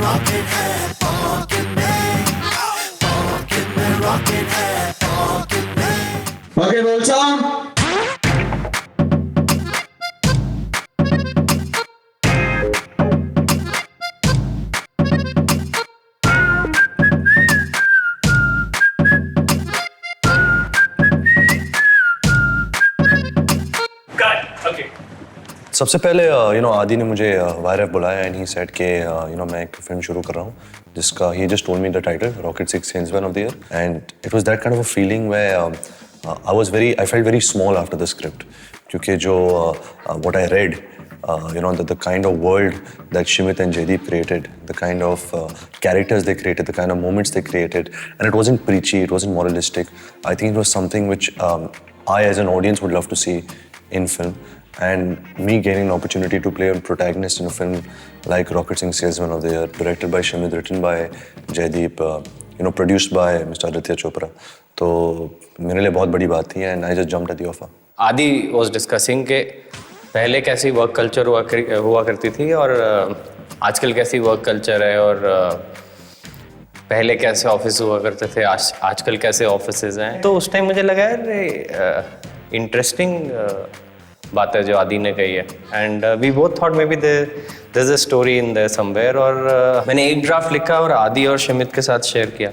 rocket है pocket में rocket है pocket में. Okay, roll sound. सबसे पहले आदि ने मुझे वायरफ बुलाया एंड ही सेड कि मैं एक फिल्म शुरू कर रहा हूँ जिसका he just told me the title rocket 6 salesman of the year and it was that kind of a feeling where I felt very small after the script क्योंकि जो what I read the kind of world that Shimit and Jaideep created, the kind of characters they created, the kind of moments they created, and it wasn't preachy, it wasn't moralistic. I think it was something which I as an audience would love to see in film. And me gaining an opportunity to play a protagonist in a film like Rocket Singh Salesman of the Year, directed by Shimit, written by Jaideep, produced by Mr. Aditya Chopra. तो मेरे लिए बहुत बड़ी बात थी and I just jumped at the offer. Adi was discussing के पहले कैसी वर्क कल्चर हुआ करती थी और आजकल कैसी वर्क कल्चर है और पहले कैसे ऑफिस हुआ करते थे आजकल कैसे ऑफिसेज हैं. तो उस टाइम मुझे लगा यार इंटरेस्टिंग बात है जो आदि ने कही है and we both thought maybe there is a story in there somewhere. और मैंने एक ड्राफ्ट लिखा और आदि और शिमित के साथ शेयर किया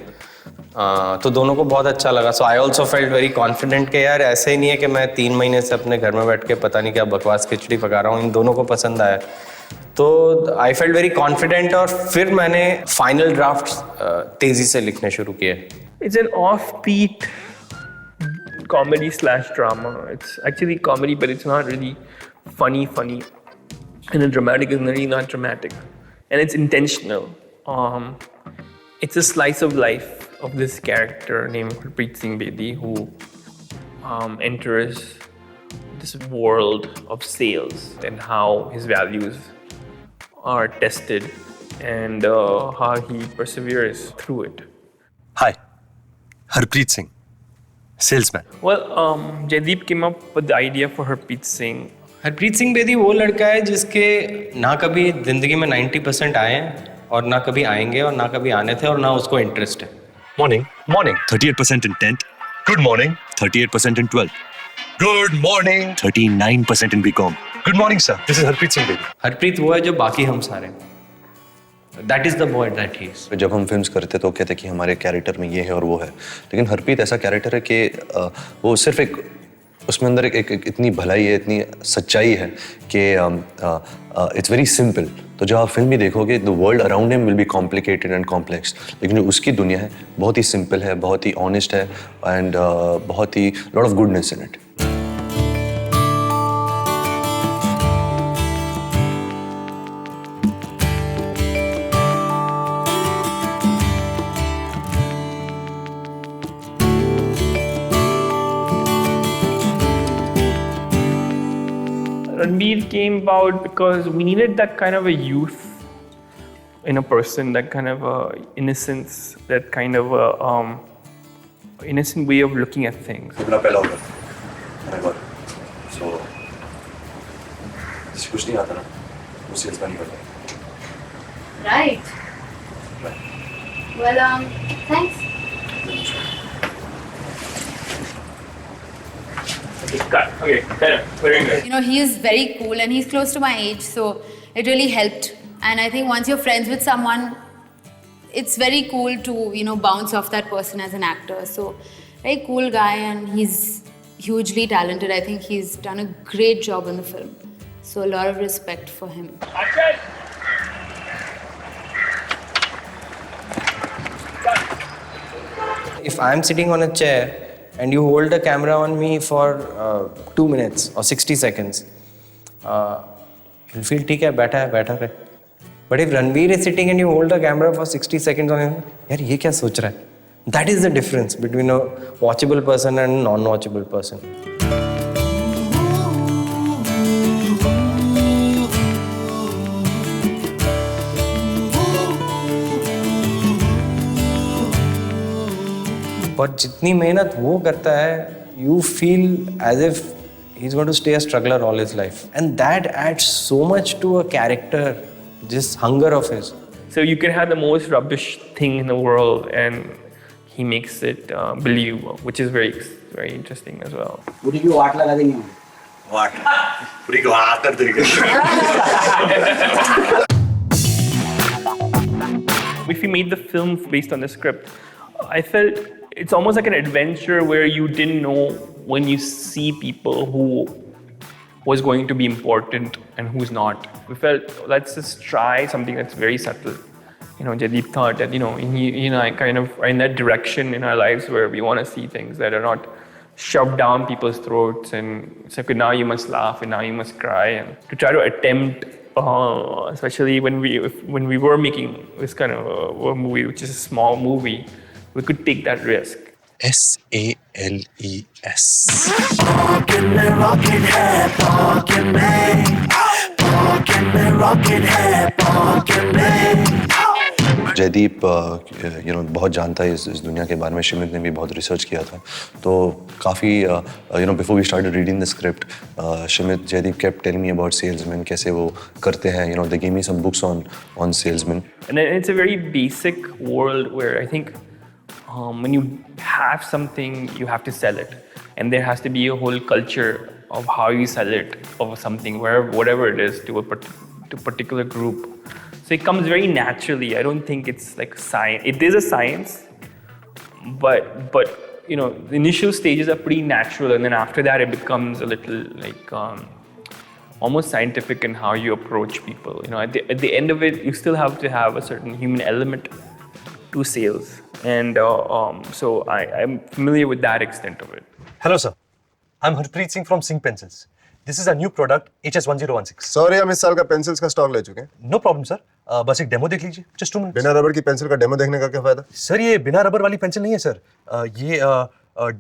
तो दोनों को बहुत अच्छा लगा. So I also felt very confident कि यार ऐसे ही नहीं है कि मैं 3 महीने से अपने घर में बैठ के पता नहीं क्या बकवास खिचड़ी पका रहा हूँ. इन दोनों को पसंद आया तो आई फेल्ट वेरी कॉन्फिडेंट और फिर मैंने फाइनल ड्राफ्ट तेजी से लिखने शुरू किए. It's an offbeat comedy slash drama. It's actually comedy, but it's not really funny. And the dramatic is really not dramatic. And it's intentional. It's a slice of life of this character named Harpreet Singh Bedi who enters this world of sales and how his values are tested and how he perseveres through it. Hi, Harpreet Singh. Salesman. Well, Jaideep came up with the idea for Harpreet Singh. Harpreet Singh Bedi वो लड़का है जिसके ना कभी ज़िंदगी में 90% आए हैं और ना कभी आएंगे और ना कभी आने थे और ना उसको इंटरेस्ट है. Morning. 38% in 10th. Good morning. 38% in 12th. Good morning. 39% in BCom. Good morning, sir. This is Harpreet Singh Bedi. Harpreet वो है जो बाकी हम सारे. That is the boy that he is. जब हम फिल्म्स करते तो कहते कि हमारे कैरेक्टर में ये है और वो है, लेकिन हरप्रीत ऐसा कैरेक्टर है कि वो सिर्फ एक उसमें अंदर एक इतनी भलाई है, इतनी सच्चाई है कि इट्स वेरी सिंपल. तो जब आप फिल्म भी देखोगे the world around him will be complicated and complex, लेकिन जो उसकी दुनिया है बहुत ही सिंपल है, बहुत ही ऑनेस्ट है एंड बहुत ही lot of goodness in it. Ranveer came about because we needed that kind of a youth in a person, that kind of innocence, that kind of innocent way of looking at things. अपना पहला होगा सो कुछ नहीं आता ना वो sales नहीं करता. Right. Well, thanks. Okay, very good. He is very cool and he's close to my age, so it really helped. And I think once you're friends with someone, it's very cool to, bounce off that person as an actor. So, very cool guy and he's hugely talented. I think he's done a great job in the film. So, a lot of respect for him. If I'm sitting on a chair and you hold the camera on me for 2 minutes or 60 seconds, you'll feel ठीक है बैठा है. But if Ranveer is sitting and you hold the camera for 60 seconds on him, यार ये क्या सोच रहा है? That is the difference between a watchable person and a non-watchable person. पर जितनी मेहनत वो करता है, you feel as if he's going to stay a struggler all his life, and that adds so much to a character, this hunger of his. So you can have the most rubbish thing in the world, and he makes it believable, which is very interesting as well. पूरी की वाट लगा देंगे हम। पूरी को हाथ कर देंगे। If we made the film based on the script, I felt it's almost like an adventure where you didn't know when you see people who was going to be important and who's not. We felt, let's just try something that's very subtle. You know, Jaideep thought that, I kind of are in that direction in our lives where we want to see things that are not shoved down people's throats and say, okay, now you must laugh and now you must cry, and to try to attempt, especially when we were making this kind of a movie, which is a small movie, we could take that risk. SALES. Pocket में rocket है pocket में rocket है pocket में जयदीप बहुत जानता है इस दुनिया के बारे में. शिमित ने भी बहुत रिसर्च किया था, तो काफ़ी before we started reading the script, Shimit, Jaideep kept telling me about salesmen, कैसे वो करते हैं. They gave me some books on salesmen. And it's a very basic world where I think when you have something, you have to sell it, and there has to be a whole culture of how you sell it, of something, whatever it is, to a particular group. So it comes very naturally. I don't think it's like science. It is a science, but the initial stages are pretty natural, and then after that it becomes a little like almost scientific in how you approach people. At the end of it, you still have to have a certain human element to sales, and so I'm familiar with that extent of it. Hello, sir. I'm Harpreet Singh from Singh Pencils. This is a new product, HS1016. Sorry, हम इस साल का pencils का stock ले चुके हैं. No problem, sir. बस एक डेमो देख लीजिए. Just 2 minutes. बिना रबर की पेंसिल का डेमो देखने का क्या फायदा? सर, ये बिना रबर वाली पेंसिल नहीं है सर. ये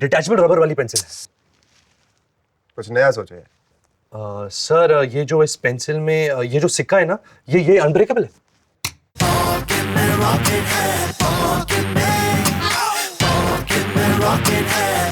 डिटैचेबल रबर वाली पेंसिल है. कुछ नया सोचे. सर, ये जो इस पेंसिल में ये जो सिक्का है ना, ये अनब्रेकेबल है. pocket में rocket है